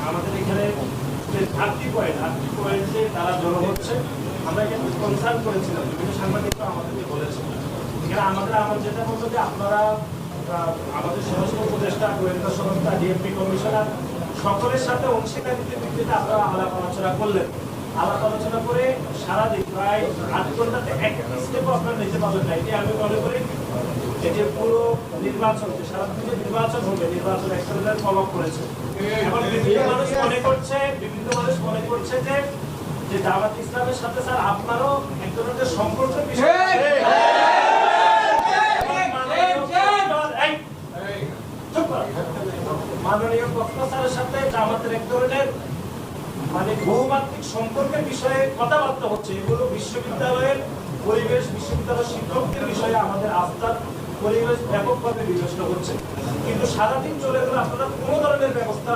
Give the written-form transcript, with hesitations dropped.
আমাদের এখানে যে আটটি পয়েন্টে তারা জড়ো হচ্ছে। আমরা কিন্তু কনসার্ন করেছিলাম, বিভিন্ন সাংবাদিকরা আমাদেরকে বলেছেন। এখানে আমার যেটা বলতো যে আপনারা আমাদের সমস্ত উপদেষ্টা, গোয়েন্দা সংস্থা, ডিএমপি কমিশনার সকলের সাথে অংশীদারিত্বের ভিত্তিতে আপনারা আলাপ আলোচনা করলেন। আলাপ আলোচনা করে সারাদিন প্রায় 8 ঘন্টাতে একটা স্টেপও আপনারা নিতে পারবেন না। এটি আমি মনে করি এই যে পুরো নির্বাচন, যে সারাদিন যে নির্বাচন হবে, নির্বাচন এক্সট্রাঅর্ডিনারি প্রভাব পড়েছে। এখন বিভিন্ন মানুষ মনে করছে যে জামাত ইসলামের সাথে স্যার আপনারও এক ধরনের সম্পর্কের বিষয় আছে। মাননীয় প্রফেসরের সাথে আমাদের এক ধরনের বহুমাত্রিক সম্পর্কের বিষয়ে কথাবার্তা হচ্ছে। এগুলো বিশ্ববিদ্যালয়ের পরিবেশ, বিশ্ববিদ্যালয়ের শিক্ষকদের বিষয়ে আমাদের আস্থার পরিবেশ ব্যাপকভাবে বিবেচনা হচ্ছে। কিন্তু সারাদিন চলে গেলে আপনারা কোনো ধরনের ব্যবস্থা